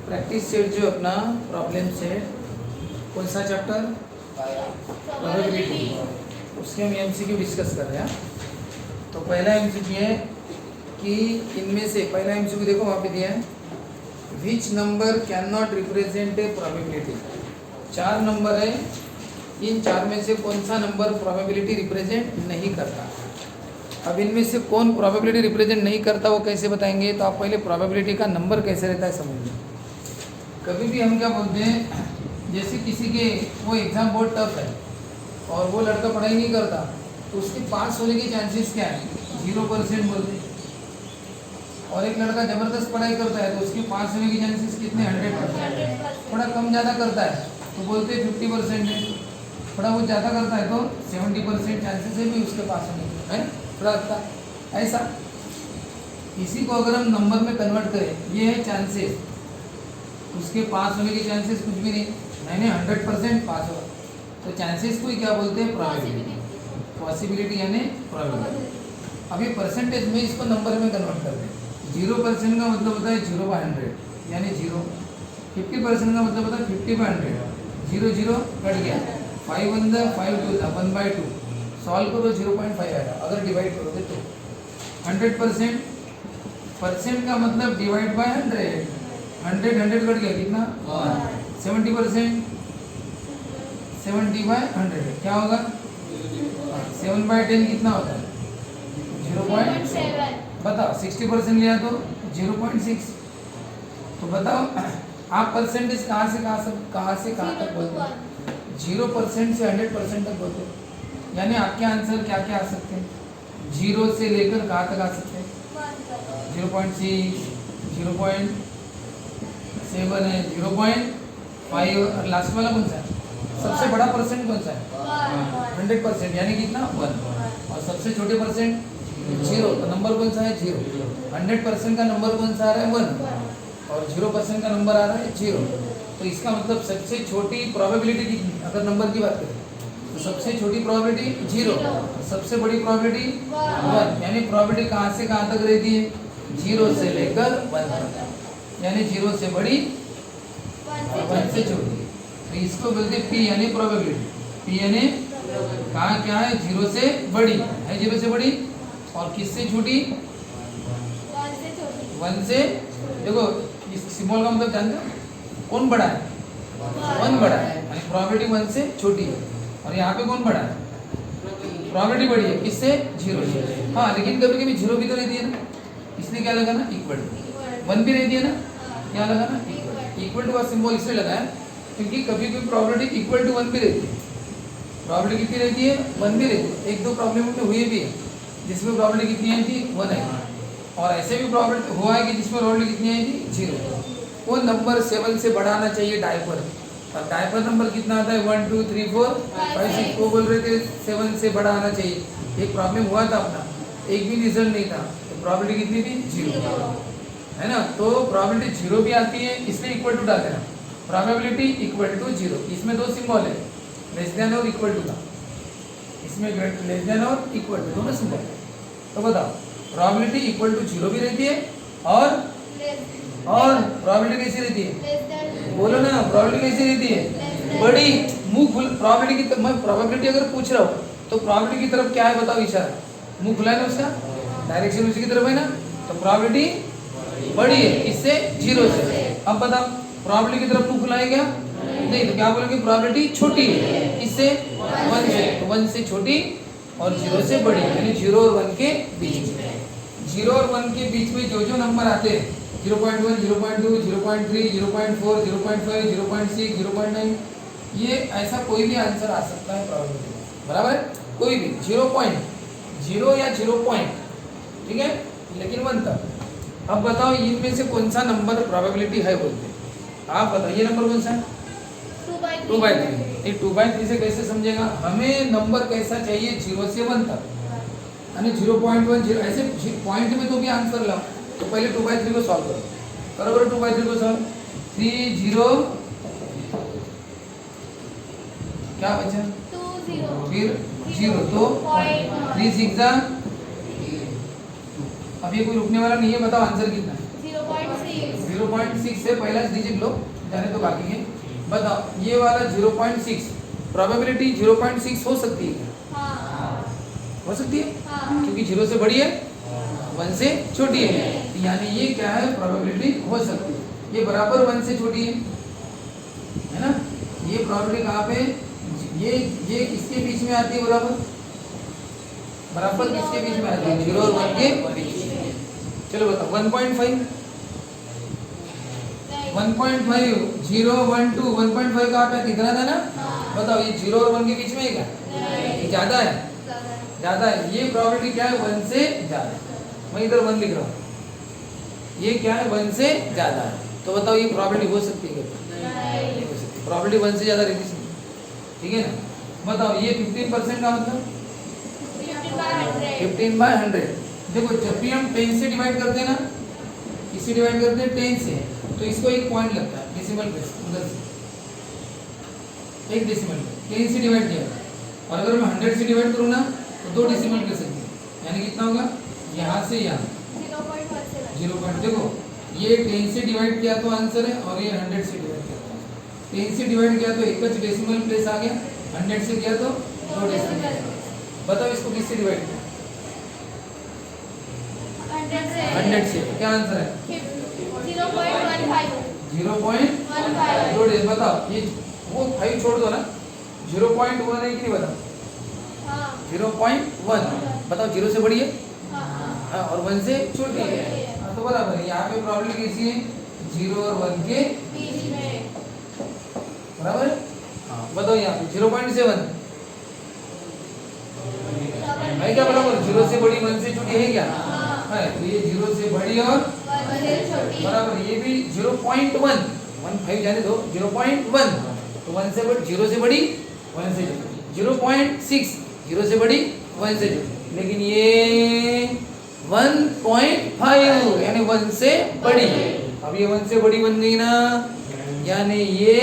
Practice set जो अपना problem set कौन सा चैप्टर प्रोबेबिलिटी, उसके हम एमसीक्यू डिस्कस कर रहे हैं। तो पहला एमसीक्यू है कि इनमें से पहला एमसीक्यू देखो वहाँ पे दिया है, which number can not represent a probability. 4 number है, इन 4 में से कौन सा नंबर प्रोबेबिलिटी रिप्रेजेंट नहीं करता। अब इनमें से कौन प्रोबेबिलिटी रिप्रेजेंट नहीं करता वो कैसे बताएंगे, तो आप पहले प्रोबेबिलिटी का नंबर कैसे रहता है समझिए। कभी भी हम क्या बोलते हैं, जैसे किसी के वो एग्ज़ाम बहुत टफ है और वो लड़का पढ़ाई नहीं करता, तो उसके पास होने के चांसेस क्या है, 0% बोलते हैं। और एक लड़का ज़बरदस्त पढ़ाई करता है तो उसके पास होने के चांसेस कितने, 100%। थोड़ा कम ज़्यादा करता है तो बोलते हैं 50% है, थोड़ा वो ज़्यादा करता है तो 70% चांसेस है भी उसके पास होने के, है थोड़ा अच्छा ऐसा। इसी को अगर हम नंबर में कन्वर्ट करें, ये है चांसेस, उसके पास होने के चांसेस कुछ भी नहीं, मैंने 100% पास होगा, तो चांसेस को ही क्या बोलते हैं, प्रोबेबिलिटी। पॉसिबिलिटी यानी प्रोबेबिलिटी। अभी परसेंटेज में इसको नंबर में कन्वर्ट कर दें। 0% का मतलब होता है 0/100 यानी 0। 50% का मतलब होता है 50/100, 0 0 कट गया, 5 1 5 2 1/2, सॉल्व करो 0.5 आएगा अगर डिवाइड करोगे तो। 100% का मतलब डिवाइड बाय 100, 100 कट गया कितना, 70% 70/100 क्या होगा, 7/10 कितना होता है, 0.7। बताओ 60% लिया तो 0.6। तो बताओ आप परसेंटेज कहाँ से कहाँ तक बोलते हैं, 0% से 100% तक बोलते हैं। यानी आपके आंसर क्या क्या आ सकते हैं, 0 से लेकर कहाँ तक आ सकते हैं, 0.6, 0.7 है, 0.5 और लास्ट वाला कौन सा है, सबसे बड़ा परसेंट कौन सा है, 100% यानी कितना, 1। और सबसे छोटे परसेंट 0, तो नंबर कौन सा है, 0। 100% का नंबर कौन सा आ रहा है, 1, और 0% का नंबर आ रहा है 0। तो इसका मतलब सबसे छोटी प्रोबेबिलिटी कितनी, अगर नंबर की बात करें तो सबसे छोटी प्रोबेबिलिटी 0, सबसे बड़ी प्रोबेबिलिटी 1। यानी प्रोबेबिलिटी कहाँ से कहाँ तक रहती है, 0 से लेकर 1 तक, यानी 0 से बड़ी और 1 से छोटी। तो इसको बोलते हैं P यानी प्रोबेबिलिटी। P यानी कहाँ क्या है, 0 से बड़ी है, 0 से बड़ी, और किससे छोटी, 1 से। देखो इस सिंबल का मतलब जानते हो, कौन बड़ा है, 1 बड़ा है, यानी प्रोबेबिलिटी 1 से छोटी है। और यहाँ पे कौन बड़ा है, प्रोबेबिलिटी बड़ी है, किससे, 0 से। हाँ लेकिन कभी कभी 0 भी तो रहती है ना, इसलिए क्या लगा ना, इक्वल टू। 1 भी रहती है ना, क्या लगा ना, इक्वल टू का सिंबल इसलिए लगा है क्योंकि कभी कभी प्रोबेबिलिटी इक्वल टू 1 भी रहती है। प्रोबेबिलिटी कितनी रहती है, 1 भी रहती है। 1-2 प्रॉब्लम में हुई भी है जिसमें प्रोबेबिलिटी कितनी आई थी, 1 आई थी, और ऐसे भी प्रोबेबिलिटी हुआ है कि जिसमें प्रोबेबिलिटी कितनी आई थी, 0। वो नंबर 7 से बढ़ाना चाहिए डायपर, और डायपर नंबर कितना आता है, 1 2 3 4 5 6, वो बोल रहे थे 7 से बड़ा आना चाहिए। एक प्रॉब्लम हुआ था अपना, एक भी रिजल्ट नहीं था, तो प्रोबेबिलिटी कितनी थी, 0 है ना। तो प्रोबेबिलिटी 0 भी आती है, इसलिए इक्वल टू डालते हैं, प्रोबेबिलिटी इक्वल टू 0। इसमें 2 सिंबल है, लेस देन और इक्वल टू का, इसमें लेस देन और इक्वल टू दोनों सिंबल है। तो बताओ प्रोबेबिलिटी इक्वल टू 0 भी रहती है, और प्रोबेबिलिटी कैसी रहती है, बोलो ना, प्रोबेबिलिटी कैसी रहती है, बड़ी। मुंह खुल, प्रोबेबिलिटी की, मैं प्रोबेबिलिटी अगर पूछ रहा हूँ तो प्रोबेबिलिटी की तरफ क्या है बताओ, इशारा, मुंह खुला है ना, उसका डायरेक्शन उसी की तरफ है ना, तो प्रोबेबिलिटी बड़ी है, इससे 0 से। अब बताओ प्रोबेबिलिटी की तरफ मुंह खुला है क्या, नहीं, तो क्या बोलेंगे, प्रोबेबिलिटी छोटी है, इससे 1 से, तो 1 से छोटी और 0 से बड़ी, यानी 0 और 1 के बीच में। 0 और 1 के बीच में जो जो नंबर आते हैं, 0.1 0.2 0.3 0.4 0.5 0.6 0.9, ये ऐसा कोई भी आंसर आ सकता है प्रोबेबिलिटी, बराबर है, कोई भी 0.0 या 0 पॉइंट, ठीक है, लेकिन 1 तक। अब बताओ इनमें से कौन सा नंबर प्रोबेबिलिटी है बोलते हैं, आप बताइए नंबर कौन सा है, 2/3। ये 2/3 से कैसे समझेगा, हमें नंबर कैसा चाहिए, 0 से 1 तक, यानी 0.1 ऐसे पॉइंट में तो भी आंसर लाओ। तो पहले 2/3 को सॉल्व करो, बराबर 2/3 को सॉल्व, 3 0 क्या बचा, 2 0, फिर 0, तो 3 6 अब ये कोई रुकने वाला नहीं है, बताओ आंसर कितना है, 0.6 0.6 से पहला डिजिट लो, जाने तो बाकी है। बताओ ये वाला 0.6 प्रोबेबिलिटी 0.6 हो सकती है क्या? हो सकती है क्योंकि 0 से बड़ी है, 1 से छोटी है, यानी ये क्या है, प्रोबेबिलिटी हो सकती है। ये बराबर 1 से छोटी है ना। ये प्रोबेबिलिटी कहाँ पे, ये किसके बीच में आती है, बराबर किसके बीच में आती है, 0 और 1 के बीच में। चलो बताओ 1.5 1.5 0 1 2 1.5 कहाँ पे इतना था ना। बताओ ये 0 और 1 के बीच में है क्या, ये ज्यादा है, ज्यादा है। ये प्रोबेबिलिटी क्या है, 1 से ज्यादा। मैं इधर 1 लिख रहा हूँ, ये क्या है, 1 से ज्यादा है। तो बताओ ये प्रोबेबिलिटी हो सकती है क्या, नहीं हो सकती। प्रोबेबिलिटी 1 से ज्यादा रहती है, ठीक है ना। बताओ ये 15% का मतलब 15/100। देखो जब भी हम 10 से डिवाइड करते हैं ना, इसे डिवाइड करते हैं 10 से, तो इसको एक पॉइंट लगता है डेसिमल प्लेस, उधर से एक डेसिमल 10 से डिवाइड किया। और अगर मैं 100 से डिवाइड करूँ ना तो 2 डेसिमल प्लेस लगते हैं, यानी कितना होगा, यहाँ से यहाँ 0. देखो ये 10 से डिवाइड किया तो आंसर है, और ये 100 से डिवाइड किया तो 10 से डिवाइड किया तो एक डेसिमल प्लेस आ गया, 100 से किया तो 2 डेसिमल प्लेस। बताओ इसको किससे डिवाइड किया, 100 से। क्या आंसर है, 0.15। बताओ ये वो 5 छोड़ दो ना, 0.1 है कि नहीं, बताओ 0.1। बताओ 0 से बड़ी है और 1 से छोटी है, तो बराबर है। यहाँ पे प्रोबेबिलिटी कैसी है, 0 और 1 के बीच में, बराबर है। बताओ यहाँ पे 0.7 है क्या, बराबर। 0 से बड़ी 1 से छोटी है क्या, है। तो ये 0 से बड़ी और 1 से छोटी, बराबर। ये भी 0.1 15 जाने दो, 0.1 तो 1 से बड़ी, 0 से बड़ी 1 से छोटी। 0.6 0 से बड़ी 1 से छोटी, लेकिन ये 1.5 यानी 1 से बड़ी। अब ये 1 से बड़ी बन गई ना, यानी ये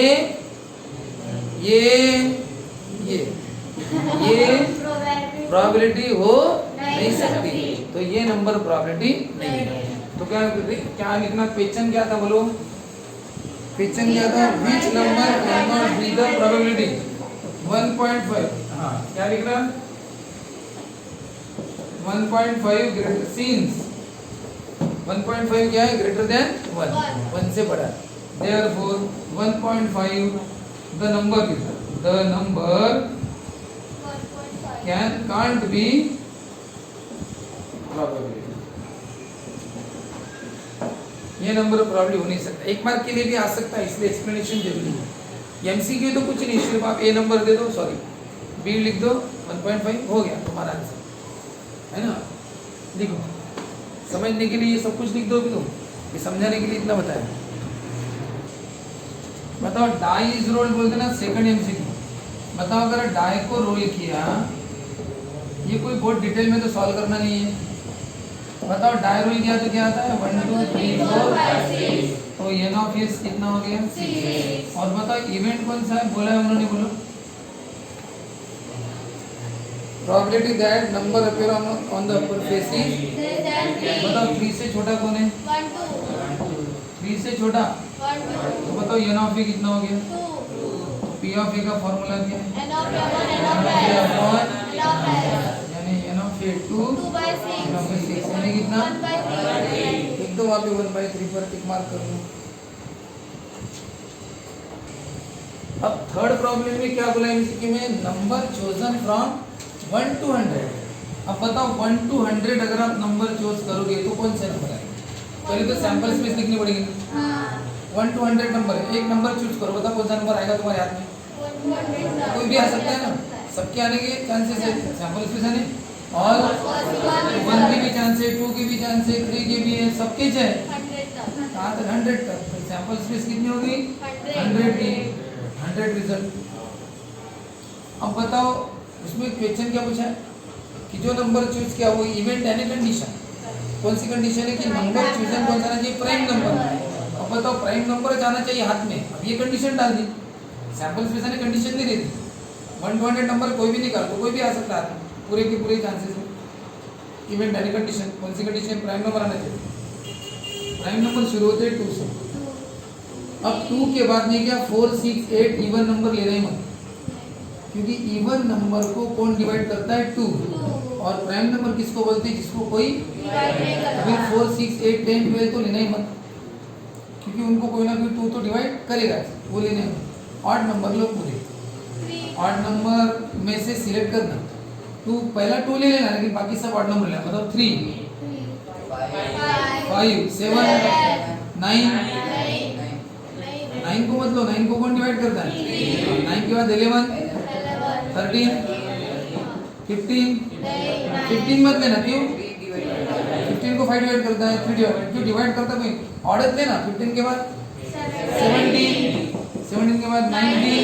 प्रोबेबिलिटी हो नहीं सकती, तो ये नंबर प्रोबेबिलिटी नहीं है। तो क्या लिखना, क्वेश्चन क्या था, बोलो क्वेश्चन क्या था, which number can not be the probability 1.5। हाँ क्या लिखना, 1.5 ग्रेटर सिंस 1.5 क्या है, ग्रेटर देन 1 से बड़ा। Therefore 1.5 the number can't be probability। ये नंबर प्रॉब्लम हो नहीं सकता, एक मार्क के लिए भी आ सकता है, इसलिए एक्सप्लेनेशन जरूरी है। एमसीक्यू तो कुछ नहीं, सिर्फ आप ए नंबर दे दो, सॉरी बी लिख दो, 1.5 हो गया तुम्हारा आंसर, है ना। लिखो, समझने के लिए ये सब कुछ लिख दो भी तुम, ये समझाने के लिए इतना बताया। बताओ डाई इज रोल बोलते ना, सेकंड एमसीक्यू। बताओ अगर डाई को रोल किया, ये कोई बहुत डिटेल में तो सॉल्व करना नहीं है। बताओ डाई रोल किया तो क्या आता है, 1 2 3 4 5 6, तो एन ऑफ एस कितना हो गया 6। और बताओ इवेंट कौन सा है, बोला है उन्होंने, बोलो। Probability that number appear on the upper face is, बताओ 3 से छोटा कौन है, 3 से छोटा, तो बताओ एन ऑफ ए कितना हो गया, पी ऑफ ए का फॉर्मूला क्या है, यानी N of A 2 N of A 6, यानी कितना, एकदम वहाँ पे 1/3 पर टिक मार्क कर लो। अब थर्ड प्रॉब्लम में क्या बोला एमसीक्यू में, नंबर चोजन फ्रॉम 1 to 100। अब बताओ 1 to 100 अगर आप नंबर चूज करोगे तो कौन से नंबर आएंगे, पहले तो सैंपल स्पेस लिखनी पड़ेगी। 1 to 100 नंबर है, एक नंबर चूज करो, बताओ कौन सा नंबर आएगा तुम्हारे हाथ में, कोई भी आ सकता है ना, सबके आने के चांसेस है, सैंपल स्पेस आने, और 1 के भी चांस है, 2 के भी चांस है, 3 के भी है, सबके है, कहाँ तक 100 तक। तो सैंपल स्पेस कितनी होगी, 100 की, 100 रिजल्ट। अब बताओ उसमें क्वेश्चन क्या पूछा है कि जो नंबर चूज किया वो इवेंट है ना, कंडीशन कौन सी कंडीशन है कि नंबर चूजन कौन सा चाहिए, प्राइम नंबर। अब बताओ प्राइम नंबर जाना चाहिए हाथ में, अब ये कंडीशन डाल दी, सैंपल स्पेस ने कंडीशन नहीं रहती, 1 to 100 नंबर कोई भी निकाल तो कोई भी आ सकता है, पूरे के पूरे चांसेस है। इवेंट यानी कंडीशन, कौन सी कंडीशन, प्राइम नंबर आना चाहिए, प्राइम नंबर शुरू होते हैं 2 से, अब 2 के बाद में क्या 4 6 8 इवन नंबर ले रहे हैं, क्योंकि इवन नंबर को कौन डिवाइड करता है 2, और प्राइम नंबर किसको बोलते हैं, जिसको कोई अभी 4 6 8 10 12 तो लेना ही मत, क्योंकि उनको कोई ना कोई 2 तो डिवाइड करेगा, वो लेने मत। ऑड नंबर लो पूरे, ऑड नंबर में से सिलेक्ट करना, 2 पहला 2 ले लेना, लेकिन बाकी सब ऑड नंबर लेना, मतलब 3 5 7 9 9 को मत लो, 9 को कौन डिवाइड करता है, 9 के बाद 11 13 15 15 मत लेना, क्यों 15 को 5 डिवाइड करता है, 3 डिवाइड, क्यों डिवाइड करता है कोई ऑर्डर लेना, 15 के बाद 17 के बाद 19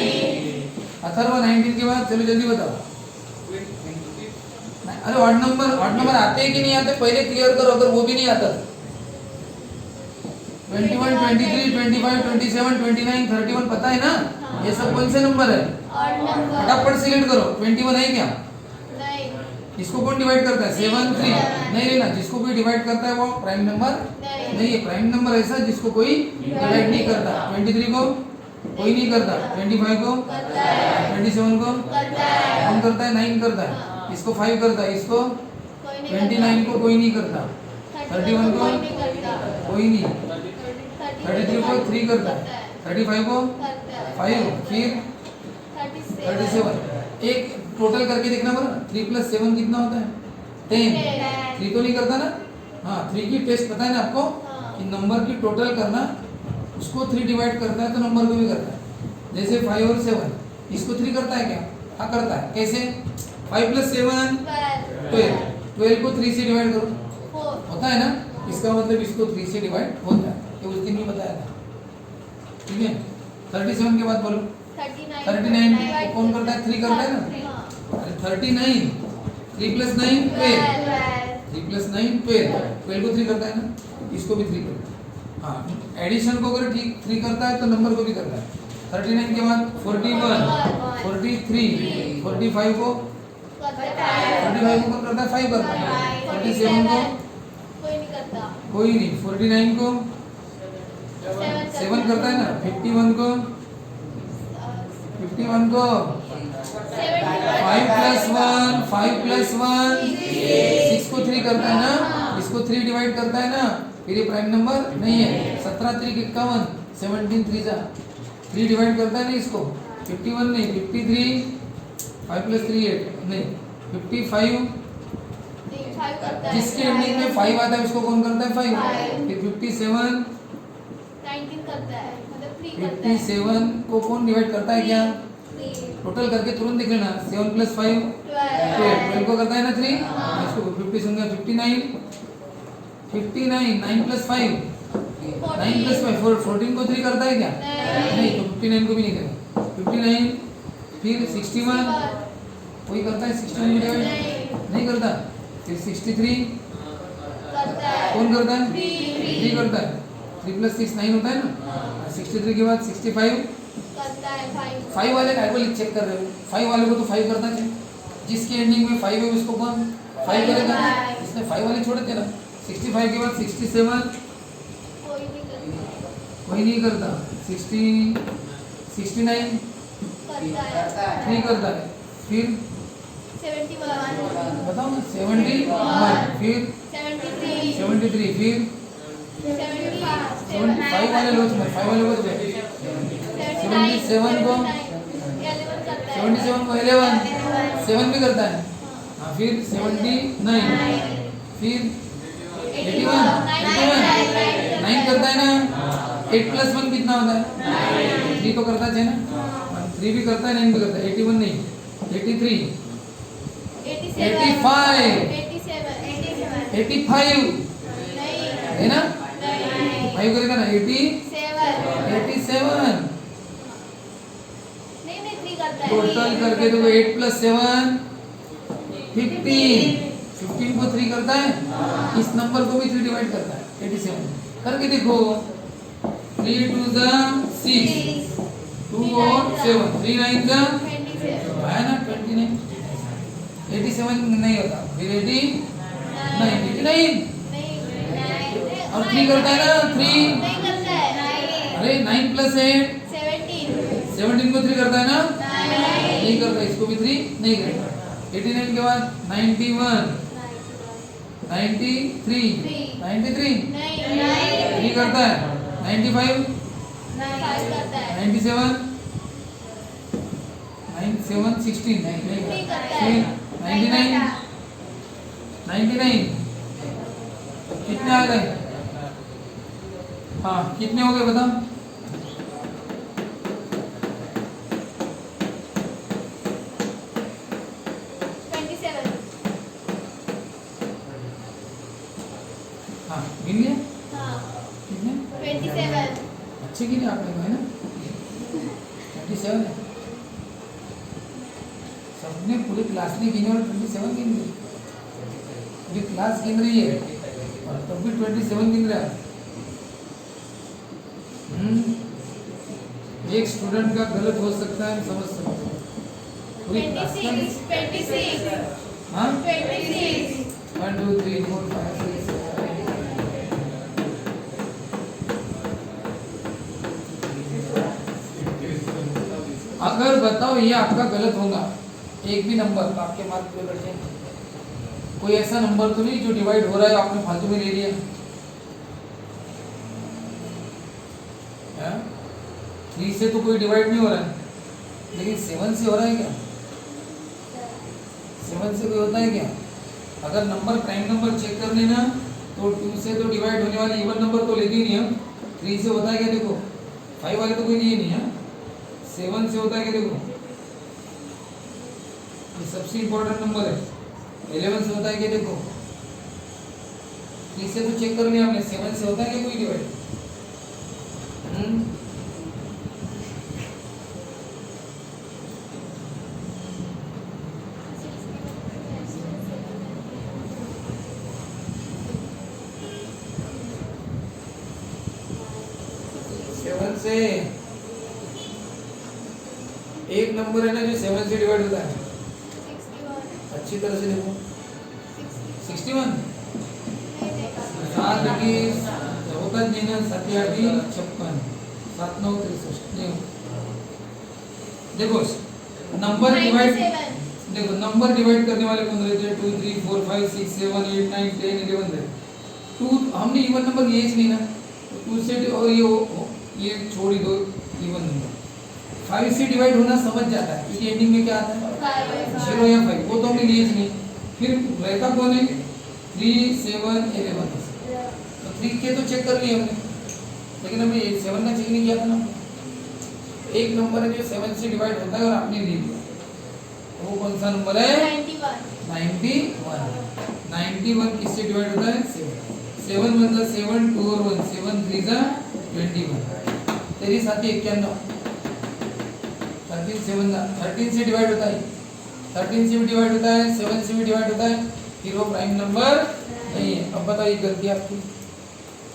अथर्व 19 के बाद, चलो जल्दी बताओ। अरे ऑड नंबर आते हैं कि नहीं आते पहले क्लियर करो, अगर वो भी नहीं आता 21 23 25 27 29 31 पता है ना, ये सब कौन से नंबर है, फटाफट सिलेक्ट करो। 21 है क्या, इसको कौन डिवाइड करता है, 7 3 नहीं लेना, जिसको कोई डिवाइड करता है वो प्राइम नंबर नहीं है, प्राइम नंबर ऐसा जिसको कोई डिवाइड नहीं करता। 23 को कोई नहीं करता, 25 को 27 को कौन करता है, 9 करता है, इसको 5 करता है, इसको 29 को कोई नहीं करता, 31 को कोई नहीं, 33 को 3 करता है, 35 को 5, फिर 37। एक टोटल करके देखना बड़ा, 3 + 7 कितना होता है, 10। 3 तो नहीं करता ना, हाँ 3 की टेस्ट पता है ना आपको, कि नंबर की टोटल करना, उसको 3 डिवाइड करता है तो नंबर को भी करता है। जैसे 5 और 7, इसको 3 करता है क्या, हाँ करता है, कैसे 5 + 7 12, 12 को 3 से डिवाइड करो, होता है ना, इसका मतलब इसको 3 से डिवाइड होता है, ये उस दिन भी बताया था, ठीक है। 37 के बाद बोलो, 39 कौन करता है, 3 करता है ना, अरे 39 3 + 9 12, 3 + 9 12, 12 को 3 करता है ना, इसको भी 3 करता है, हाँ एडिशन को अगर ठीक 3 करता है तो नंबर को भी करता है। 39 के बाद 41 43 45 को कौन करता है, 5 करता है, 47 को कोई नहीं, 49 को 7 करता है ना, 51 को 5 + 1 6 को 3 करता है ना, इसको 3 डिवाइड करता है ना, फिर ये प्राइम नंबर नहीं है। 17 3 51 17 3 जा 3 डिवाइड करता है ना इसको, 51 नहीं 53 5 + 3 8 नहीं 55, जिसके एंडिंग में 5 आता है उसको कौन करता है, 5। फिर 57 19 करता है, मतलब 3 करता है, 57 को कौन डिवाइड करता है क्या, टोटल करके तुरंत देख लेना, 7 + 5 12 को करता है ना 3, इसको 50 होगा 59 9 + 5 9 + 5 14 को 3 करता है क्या, नहीं तो 59 को भी नहीं करेगा, 59 फिर 61 कोई करता है, 61 डिवाइड नहीं करता, फिर 63 कौन करता है, 3 करता है, 3 + 6 9 होता है ना। 63 के बाद 65 5 वाले का बोल चेक कर रहे हो, 5 वाले को तो 5 करना चाहिए, जिसके एंडिंग में 5 है उसको कौन 5 करेगा, इसने 5 वाले छोड़ दिया ना। 65 के बाद 67 कोई नहीं करता, 69 3 करता है, फिर 71 बताओ ना 71 फिर 73 फिर 75 वाले लो, 5 वाले को 77 को 11 7 भी करता है, हाँ फिर 79 फिर 81 9 करता है ना। 8 + 1 कितना होता है, 3 तो करता है ना, 3 भी करता है 9 भी करता है, 81 नहीं 83 85 है ना, 5 करेगा ना 87 टोटल करके देखो 8 + 7 15 को 3 करता है, इस नंबर को भी 3 डिवाइड करता है 87 करके देखो, 3 2 6 2 और 7 3 9 है ना 29 87 नहीं होता, फिर 89 और 3 करता है ना 3 अरे 9 प्लस 8 17 17 को 3 करता है ना, 9 नहीं करता, इसको भी 3 नहीं करता। 89 के बाद 91 93 93 3 करता है। 95 5 करता है 97 97 16 3 करता है 99 99 कितने आ गए? हाँ कितने हो गए बता? हाँ गिन लिया कितने? 27 अच्छे गिने आपने है ना? 27 है। सबने पूरी क्लास ने गिने और 27 गिन ली। पूरी क्लास गिन रही है और तब भी 27 गिन रहा है। एक स्टूडेंट का गलत हो सकता है, समझ सकते हैं। पूरी क्लास का 26 हाँ 26 1 2 3 4 5 6 अगर बताओ ये आपका गलत होगा एक भी नंबर तो आपके मार्क पूरे कट जाएंगे। कोई ऐसा नंबर तो नहीं जो डिवाइड हो रहा है आपने फालतू में ले लिया। 3 से तो कोई डिवाइड नहीं हो रहा है, लेकिन 7 से हो रहा है क्या? 7 से कोई होता है क्या? अगर नंबर प्राइम नंबर चेक कर लेना तो 2 से तो डिवाइड होने वाले इवन नंबर तो लेते ही नहीं हम। 3 से होता है क्या देखो, 5 वाले तो कोई लिए नहीं है। 7 से होता है क्या देखो, ये सबसे इम्पोर्टेंट नंबर है। 11 से होता है क्या देखो, 3 से तो चेक कर लिया हमने। 7 से होता है क्या कोई डिवाइड? से एक नंबर है ना जो 7 से डिवाइड होता है, 61 अच्छी तरह से देखो। 61 7 की 14 देना 7 8 56 7 9 63 देखो नंबर डिवाइड, देखो नंबर डिवाइड करने वाले कौन रहते हैं? 2 3 4 5 6 7 8 9 10 11 है। 2 हमने इवन नंबर लिए ही नहीं ना, तो 2 से और ये छोड़ ही दो इवन नंबर। 5 से डिवाइड होना समझ जाता है क्योंकि एंडिंग में क्या आता है 0 या 5, वो तो हमने लिए ही नहीं। फिर रहता कौन है? 3 7 11 तो 3 के तो चेक कर लिए हमने, लेकिन हमने 7 का चेक नहीं किया था ना। एक नंबर है जो 7 से डिवाइड होता है और आपने ले लिया, वो कौन सा नंबर है? 91 91 किससे डिवाइड होता है? 7 1 जा 7 2 और 1 7 3 जा 21 तेरी साथी 91 13 7 जा 13 से डिवाइड होता है, 13 से भी डिवाइड होता है, 7 से भी डिवाइड होता है, फिर वो प्राइम नंबर नहीं है। अब बताओ ये गलती आपकी,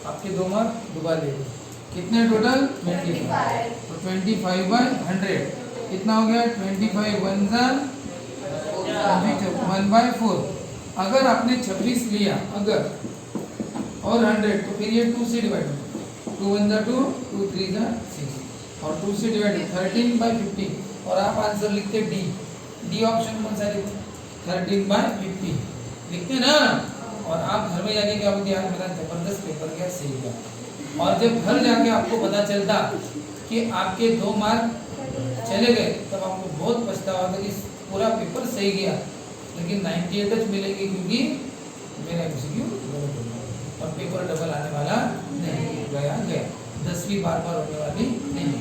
आपके 2 मार्क डुबा ले। कितने टोटल? 25 तो 25 बाय 100 कितना हो गया? 25 1 जा 1 बाय 4। अगर आपने 26 लिया अगर और 100 तो फिर ये 2 से डिवाइड होगा। 2 1 जा 2 2 3 जा 6 और 2 से डिवाइड 13 बाय 50 और आप आंसर लिखते डी। डी ऑप्शन कौन सा लिखते? 13 बाय 50 लिखते ना। और आप घर में जाके क्या बोलते यार मेरा जबरदस्त पेपर गया, सही गया। और जब घर जाके आपको पता चलता कि आपके 2 मार्क चले गए तब आपको बहुत पछतावा होता कि पूरा पेपर सही गया लेकिन 98 मिलेंगे क्योंकि मेरा एमसीक्यू गलत हो गया और पेपर डबल आने वाला नहीं। गया 10वीं बार बार होने वाली नहीं,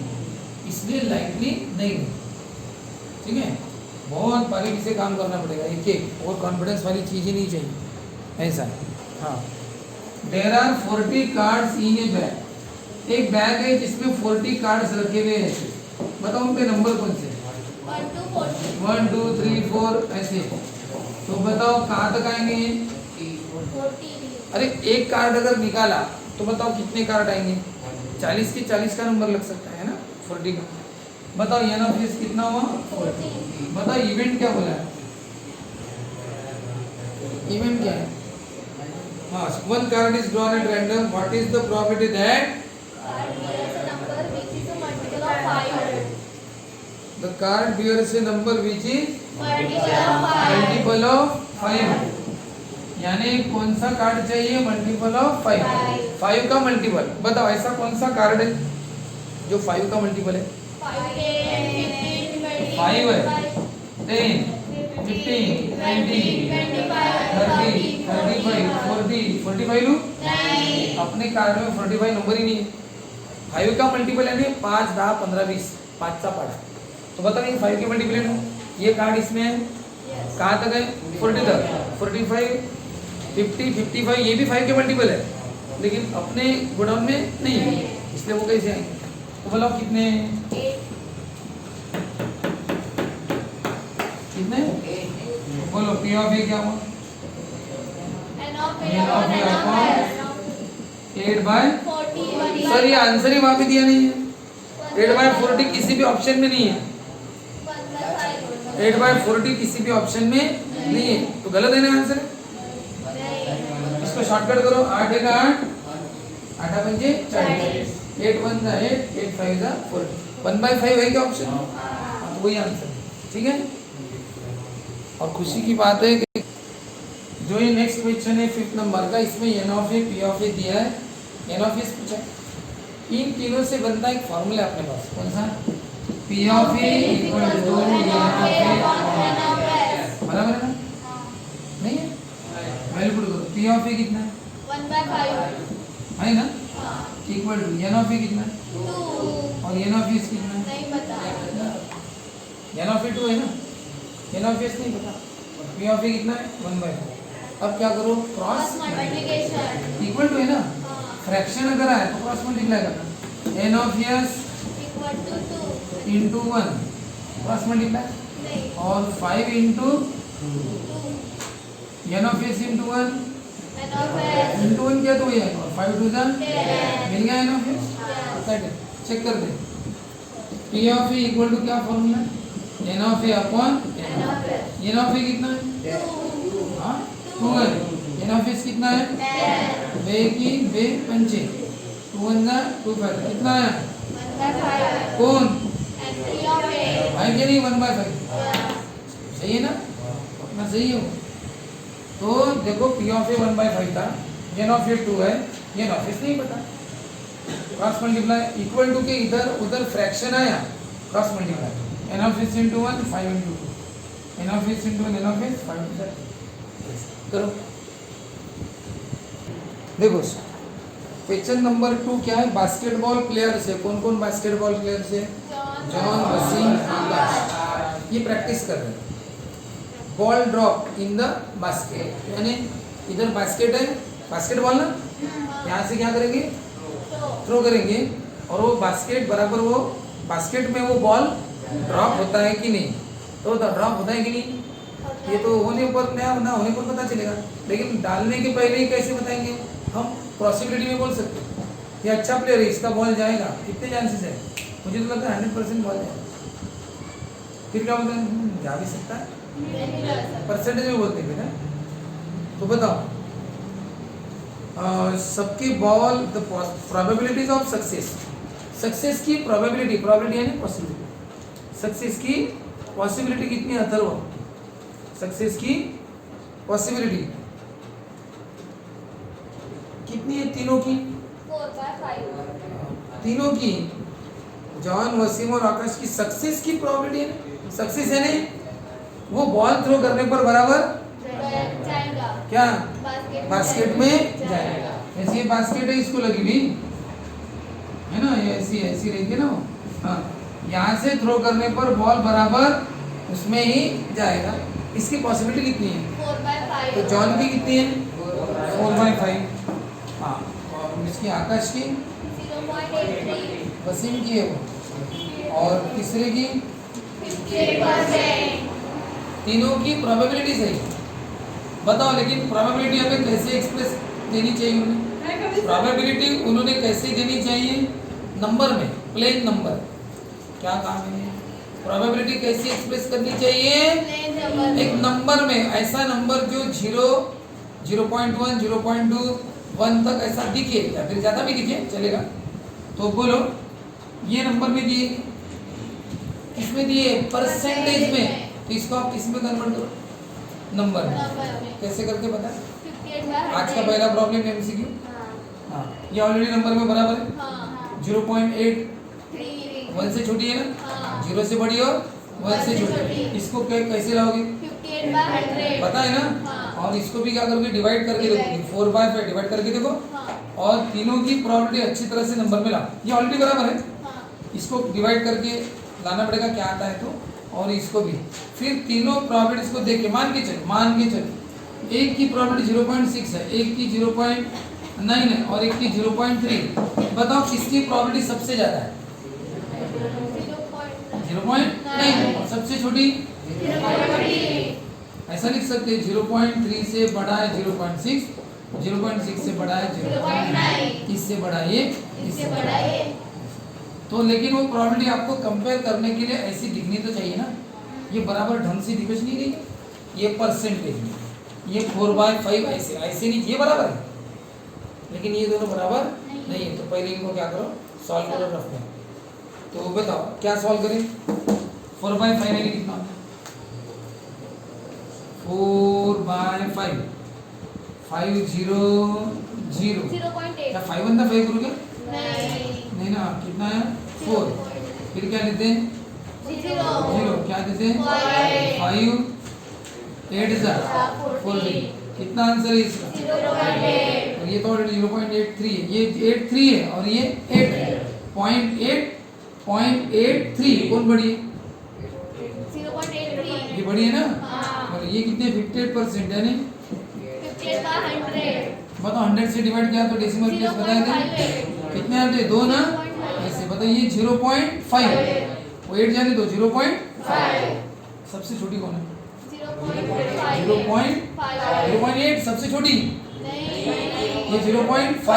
इसलिए लाइटली नहीं। ठीक है, बहुत बारीकी से काम करना पड़ेगा, एक एक और कॉन्फिडेंस वाली चीज़ ही नहीं चाहिए ऐसा। हाँ, there are 40 cards in a bag. एक बैग है जिसमें 40 कार्ड्स रखे हुए हैं, बताओ उनके नंबर कौन से? 1 2 3 4 ऐसे। तो बताओ कहाँ तक आएंगे? अरे एक कार्ड अगर निकाला तो बताओ कितने कार्ड आएंगे? 40 के 40 का नंबर लग सकता है ना, 40 का। बताओ ये ना फीस कितना हुआ? 40। बताओ इवेंट क्या बोला है? इवेंट क्या है? हाँ, one card is drawn at random. What is the probability that the card bears a number which is multiple of 5, यानी कौन सा कार्ड चाहिए मल्टीपल ऑफ 5, 5 का मल्टीपल बताओ, ऐसा कौन सा कार्ड है जो 5 का मल्टीपल है? 5 है, 10, 15, 20, 30, 35, 40, 45 लूँ? अपने कार्ड में 45 नंबर ही नहीं है। 5 का मल्टीपल यानी 5, 10, 15, 20, 5 का पार्ट। तो बता नहीं 5 के मल्टीपल है। ये कार्ड इसमें है, कहाँ तक है? 40 तक, 45, 50, 55, ये भी 5 के मल्टीपल है, लेकिन अपने गोडाउन में नहीं है, इसलिए वो कैसे आएंगे? तो बोलो कितने? कितने? बोलो पी ऑफ ए क्या हुआ? 8/40। सर ये आंसर ही वहां पे दिया नहीं है। 8/40 किसी भी ऑप्शन में नहीं है। 8/40 किसी भी ऑप्शन में नहीं है, तो गलत है ना आंसर। इसको शॉर्टकट करो, 8 है का 8, 8 पंजे 40, 8 1 जा 8, 8 5 जा 40, 1/5 है क्या ऑप्शन? तो वही आंसर है, ठीक है। और खुशी की बात है कि जो ये नेक्स्ट क्वेश्चन है 5th नंबर का, इसमें N of A P of A दिया है, एन ऑफ ए पूछा। इन तीनों से बनता एक फॉर्मूला अपने पास, कौन सा? P of A equal to N of A, बराबर है ना? नहीं है? वैल्यू पुट करो, पी ऑफ ए कितना है? 1/5 है ना? Equal to N of A कितना है? 2, और एन ऑफ ए कितना है? नहीं पता। एन ऑफ ए 2 है ना, एन ऑफ ए नहीं पता, पी ऑफ ए कितना है? 1/5। अब क्या करो? क्रॉस मल्टीप्लिकेशन, इक्वल टू है ना, फ्रैक्शन अगर आए तो क्रॉस मल्टीप्लाई करना, n of S equal to 2 into 1 cross multiply, नहीं, और 5 into 2 N of S into 1 n of S into 1 क्या तो ये, और 5 2 जा 10, मिल गया एन ऑफ एस। चेक कर दे, P of A equal to क्या formula? N of A upon N of S N of A कितना है? 2, हाँ 2 है, एन ऑफ एस कितना है? 10, बे की बे पंचे 2 1 जा 2 5 कितना है? 1/5 कौन एंड पी ऑफ ए भाई के नहीं 1/5 सही है ना, अपना सही है वो। तो देखो पी ऑफ ए 1/5 था, एन ऑफ ए 2 है, एन ऑफ एस नहीं पता, क्रॉस मल्टीप्लाई इक्वल टू के इधर उधर फ्रैक्शन आया, cross multiply n of S into 1 5 into 2, N of S into n of S 5 into 2 करो। देखो क्वेश्चन नंबर 2 क्या है? बास्केटबॉल प्लेयर से, कौन कौन बास्केटबॉल प्लेयर से? जॉन, वसीम, आकाश। ये प्रैक्टिस कर रहे हैं। Ball drop in the basket, यानी इधर बास्केट है, बास्केटबॉल ना, यहाँ से क्या करेंगे? थ्रो करेंगे, और वो बास्केट बराबर वो बास्केट में वो बॉल ड्रॉप होता है कि नहीं, तो ड्रॉप होता है कि नहीं ये तो होने पर ना होने पर पता चलेगा, लेकिन डालने के पहले ही कैसे बताएंगे? हम पॉसिबिलिटी में बोल सकते हैं ये अच्छा प्लेयर है, इसका बॉल जाएगा, कितने चांसेस है? मुझे तो लगता है 100% बॉल जाएगा। फिर क्या बोलते हैं? जा भी सकता है, परसेंटेज में बोलते हैं ना। तो बताओ सबके ball the probabilities of success, success की प्रोबेबिलिटी, प्रोबेबिलिटी यानी पॉसिबिलिटी, सक्सेस की पॉसिबिलिटी कितनी है? अथर्व, सक्सेस की पॉसिबिलिटी कितनी है? तीनों की, 4/5 तीनों की, जॉन, वसीम और आकाश की सक्सेस की प्रोबेबिलिटी है, सक्सेस है नहीं, वो बॉल थ्रो करने पर बराबर जाएगा, क्या? बास्केट में जाएगा। ऐसी बास्केट है, इसको लगी भी है ना, ये ऐसी ऐसी रहती है ना वो, हाँ, यहाँ से थ्रो करने पर बॉल बराबर उसमें ही जाएगा। इसकी पॉसिबिलिटी कितनी है? 4/5 तो जॉन की कितनी है? 4/5। हाँ, और इसकी आकाश की, 0.83, वसीम की है वो, और तीसरे की 58%। तीनों की प्रोबेबिलिटी सही। बताओ लेकिन प्रोबेबिलिटी हमें कैसे एक्सप्रेस देनी चाहिए? उन्हें प्रोबेबिलिटी उन्होंने कैसे देनी चाहिए? नंबर में, प्लेन नंबर। क्या काम है? प्रोबेबिलिटी कैसे एक्सप्रेस करनी चाहिए? एक नंबर में, ऐसा नंबर जो 0, 0.1, 0.2, 1 तक ऐसा दिखे, या फिर ज़्यादा भी दिखे चलेगा। तो बोलो ये नंबर में दिए इसमें दिए परसेंटेज में, तो इसको आप किसमें कन्वर्ट करो, नंबर में। नंबर में कैसे करके पता? 58/100 आज का पहला प्रॉब्लम एमसीक्यू। हाँ, ये ऑलरेडी नंबर में बराबर है। हाँ 0.8 3 1 से छोटी है ना, हाँ 0 से बड़ी और 1 से छोटी। इसको कैसे लाओगे, 58/100 पता है ना। हाँ। और इसको भी क्या करोगे, डिवाइड करके देखोगे, 4/5 डिवाइड करके देखो, हाँ और तीनों की प्रोबेबिलिटी अच्छी तरह से नंबर में लाओ। ये ऑलरेडी बराबर है, हाँ इसको डिवाइड करके लाना पड़ेगा क्या आता है तो, और इसको भी। फिर तीनों प्रोबेबिलिटीज को देख के मान के चलो, एक की प्रोबेबिलिटी 0.6 है, एक की 0.9 है और एक की 0.3। बताओ किसकी प्रोबेबिलिटी सबसे ज्यादा है? 0.9। और सबसे छोटी? 0.3 ऐसा लिख सकते हैं 0.3 से बड़ा है 0.6, 0.6 से बड़ा है 0.9, इससे बड़ा ये, इससे बड़ा ये। तो लेकिन वो प्रोबेबिलिटी आपको कंपेयर करने के लिए ऐसी दिखनी तो चाहिए ना, ये बराबर ढंग से दिख नहीं रही, ये परसेंटेज में, ये 4/5 ऐसे ऐसे नहीं, ये बराबर है लेकिन ये दोनों बराबर नहीं है। तो पहले इनको क्या करो, सॉल्व करो रफ में। तो बताओ क्या सॉल्व करें, 4/5 यानी कितना, 4/5 5 0 0, 0.8 क्या 5 बनता 5 करोगे? नहीं नहीं ना, कितना है 4, फिर क्या लेते हैं 0, क्या देते हैं 5 8 40, कितना आंसर है इसका? 0.8 और ये तो ऑलरेडी 0.83 है, ये 83 है और ये 8 है, 0.83 कौन बड़ी है? 0.83 ये बड़ी है ना। हाँ। और ये कितने 58% यानी 58/100 बताओ 100 से डिवाइड किया तो डेसिमल प्लेस बताए थे 0.58 कितने आते हैं, 2 ना, ऐसे बताओ ये 0.5, वो 8 जाने दो 0.5, सबसे छोटी कौन है? 0.5 0.8 सबसे छोटी, नहीं ये 0.5 है।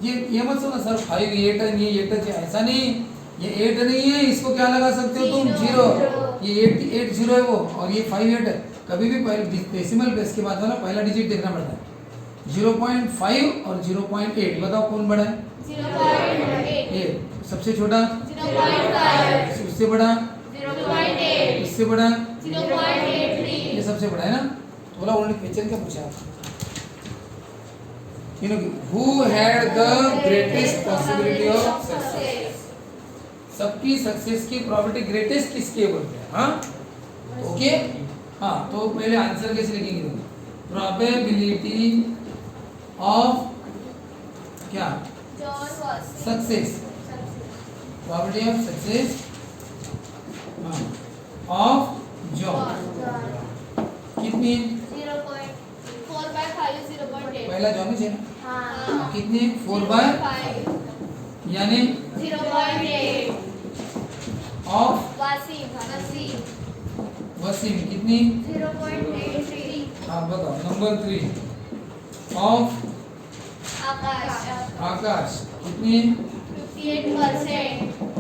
ये मत सोचना सर 5 8 है, ये 8 है, ऐसा नहीं, ये 8 नहीं है, इसको क्या लगा सकते हो तुम 0, ये 8 0 है वो, और ये 5 8 है। कभी भी पहले डेसिमल प्लेस के बाद वाला पहला डिजिट देखना पड़ता है। 0.5 और 0.8 बताओ कौन बड़ा है? 0.8 ये सबसे छोटा, 0.5 उससे बड़ा, 0.8 इससे बड़ा, 0.83 ये सबसे बड़ा है ना। तो बोला उन्होंने क्वेश्चन क्या पूछा, who had the greatest possibility of success, सबकी सक्सेस की प्रोबेबिलिटी ग्रेटेस्ट किसके बोलते हैं? हाँ ओके, हाँ तो पहले आंसर कैसे लिखेंगे तुम, प्रोबेबिलिटी ऑफ क्या, success, probability of success of job कितनी, 4/5 0.8 पहला जॉब है ना, हाँ कितनी 4/5 यानी 0.8 ऑफ वसीम कितनी, 0.83 हाँ बताओ नंबर 3 ऑफ आकाश कितनी, 58%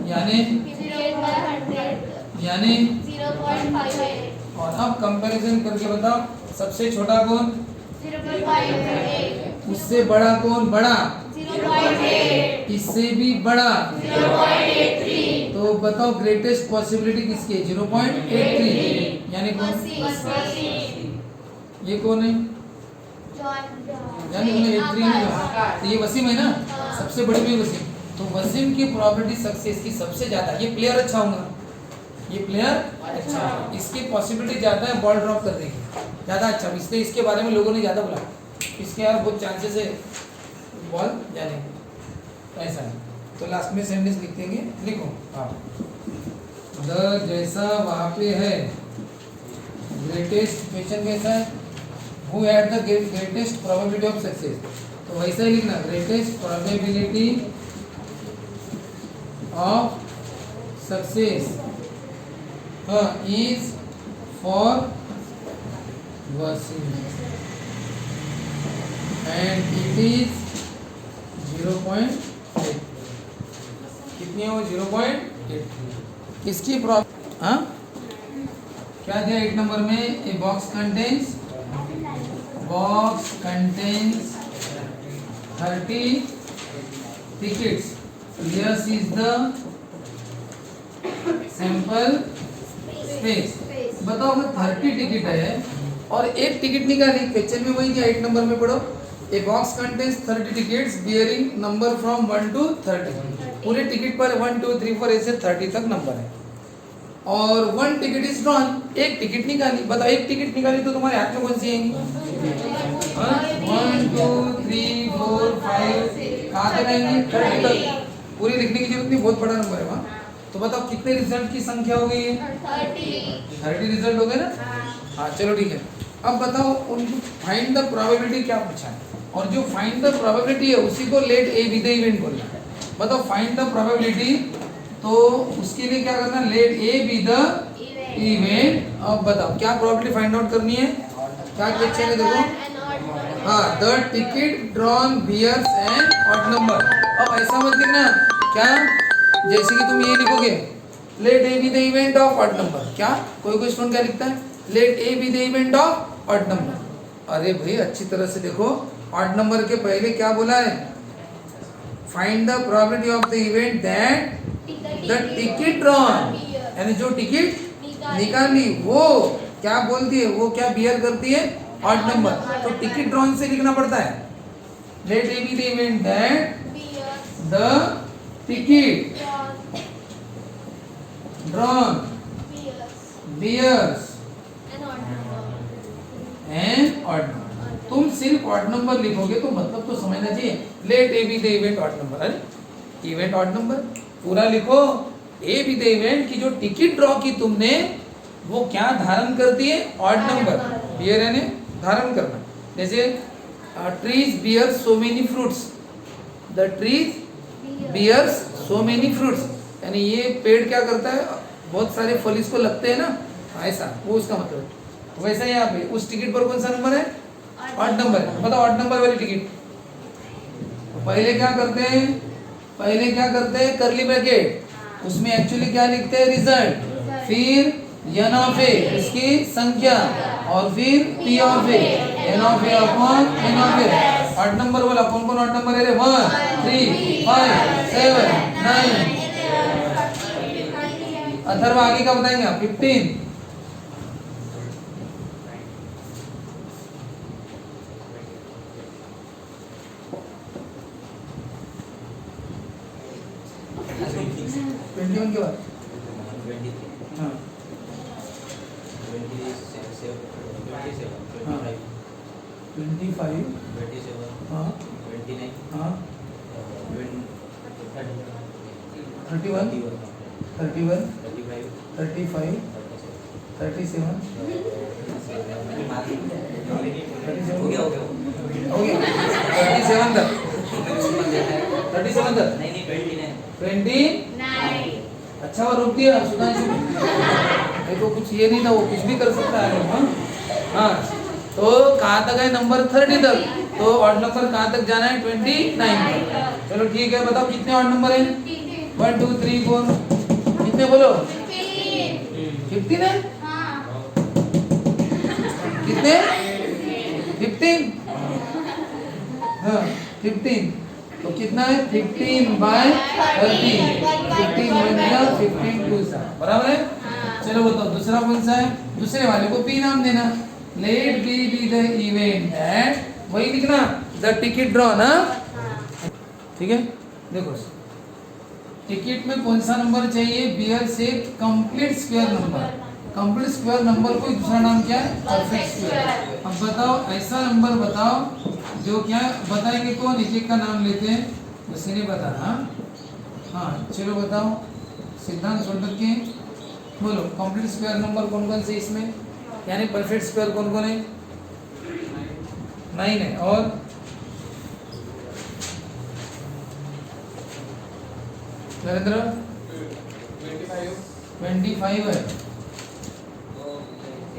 यानी 58/100 यानी 0.58 और अब कंपैरिजन करके बताओ सबसे छोटा कौन, 0.58 उससे बड़ा कौन, बड़ा 0.8 इससे भी बड़ा, 0.83 तो बताओ ग्रेटेस्ट पॉसिबिलिटी किसकी है, 0.83 यानी कौन, ये कौन है, यानी 83 नहीं है, तो ये वसीम है ना, सबसे बड़ी भी वसीम। तो वसीम की प्रोबेबिलिटी सक्सेस की सबसे ज्यादा, ये प्लेयर अच्छा होगा, ये प्लेयर अच्छा है, इसकी पॉसिबिलिटी ज्यादा है बॉल ड्रॉप करने की, ज्यादा अच्छा, इसलिए इसके बारे में लोगों ने ज्यादा बोला, इसके यार बहुत चांसेस है बॉल जाने की, ऐसा है। तो लास्ट में सेंटेंस लिख देंगे, लिखो आप द जैसा वहाँ पे है, ग्रेटेस्ट क्वेश्चन कैसा है, who had the greatest probability of success, तो वैसा ही लिखना, greatest probability of success is for Wasim and it is 0.8, कितनी है वो 0.8, इसकी प्रॉब्लम, हाँ क्या दिया 8 नंबर में, a box contains 30 tickets, yes is the sample space. बताओ अगर 30 टिकट है और एक टिकट निकाली, क्वेश्चन में वही दिया 8 नंबर में पढ़ो, a box contains 30 tickets bearing number from 1 to 30। पूरे टिकट पर 1 2 3 4 ऐसे 30 तक नंबर है और 1 टिकट इज ड्रॉन, एक टिकट निकाली। बताओ एक टिकट निकाली तो तुम्हारे हाथ में कौन सी आएंगी? 1 2 3 4 5 कहाँ तक आएंगी? 30 तक। पूरी लिखने की जरूरत नहीं, बहुत बड़ा नंबर है वहाँ। तो बताओ कितने रिजल्ट की संख्या हो गई है? 30 रिजल्ट हो गए ना? हाँ चलो ठीक है। अब बताओ उनको फाइंड द प्रोबेबिलिटी क्या पूछा है, और जो फाइंड द प्रोबेबिलिटी है उसी को let A be the event बोलना है। बताओ फाइंड द प्रोबेबिलिटी, तो उसके लिए क्या करना है? Let A be the event. अब बताओ क्या प्रोबेबिलिटी फाइंड आउट करनी है? क्या क्वेश्चन है देखो। हाँ, the ticket drawn bears an odd number. अब ऐसा मत लिखना क्या, जैसे कि तुम ये लिखोगे let A be the event of odd number. क्या कोई स्टूडेंट क्या लिखता है? Let A be the event of odd number. अरे भाई अच्छी तरह से देखो, ऑड नंबर के पहले क्या बोला है? Find the probability of the event that the ticket drawn, यानी जो टिकट निकाली वो क्या बोलती है? वो क्या बियर करती है? Odd number. तो टिकट ड्रॉन से लिखना पड़ता है let A be the event that the ticket drawn bears an odd number. तुम सिर्फ ऑड नंबर लिखोगे तो मतलब तो समझना चाहिए, let A be the event odd number. अरे इवेंट ऑड नंबर पूरा लिखो। ए बी द इवेंट की जो टिकट ड्रॉ की तुमने वो क्या धारण करती है? Odd number. बियर यानी धारण करना। जैसे trees bear so many fruits, the trees bears so many fruits, यानी ये पेड़ क्या करता है? बहुत सारे फल इसको लगते हैं ना, ऐसा वो उसका मतलब है। वैसा यहाँ पे उस टिकट पर कौन सा नंबर है? ऑड नंबर है। बताओ ऑड नंबर वाली टिकट पहले क्या करते हैं? पहले क्या करते हैं? करली ब्रैकेट, उसमें एक्चुअली क्या लिखते हैं? रिजल्ट, फिर एन ऑफ ए इसकी संख्या, और फिर P of A, n of A upon N of A. Odd number बोला, कौन कौन ऑड नंबर है रे? 1 3 5 7 9। अथर्व आगे का बताएंगे आप? 15। के बाद हाँ 25 हाँ हाँ 31 35 37 हो गया 37 तक 37 तक नहीं 29। अच्छा वो रुक दिया सुधांशु, देखो कुछ ये नहीं था, वो कुछ भी कर सकता है। हाँ तो कहाँ तक है? नंबर 30 तक। तो ऑड नंबर कहाँ तक जाना है? 29। चलो ठीक है, बताओ कितने ऑड नंबर है? 1 2 3 4 कितने बोलो? 15 है? कितने? 15। हाँ 15। तो कितना है? 15/30। 15 1 दिया, 15 2 बराबर है। चलो बताओ दूसरा कौन सा है? दूसरे वाले को पी नाम देना। Let B be the event that, वही लिखना द टिकट ड्रॉ ना। ठीक है, देखो टिकट में कौन सा नंबर चाहिए? बियर से complete square number. Complete square number को दूसरा नाम क्या है? Perfect square. अब बताओ ऐसा नंबर बताओ जो क्या बताएंगे? कौन एक एक का नाम लेते हैं, उसी ने बताना। हाँ चलो बताओ, सिद्धांत सोल्डर के बोलो कंप्लीट स्क्वायर नंबर कौन कौन से इसमें, यानी परफेक्ट स्क्वायर कौन कौन है? 9 है। और नरेंद्र 25 है।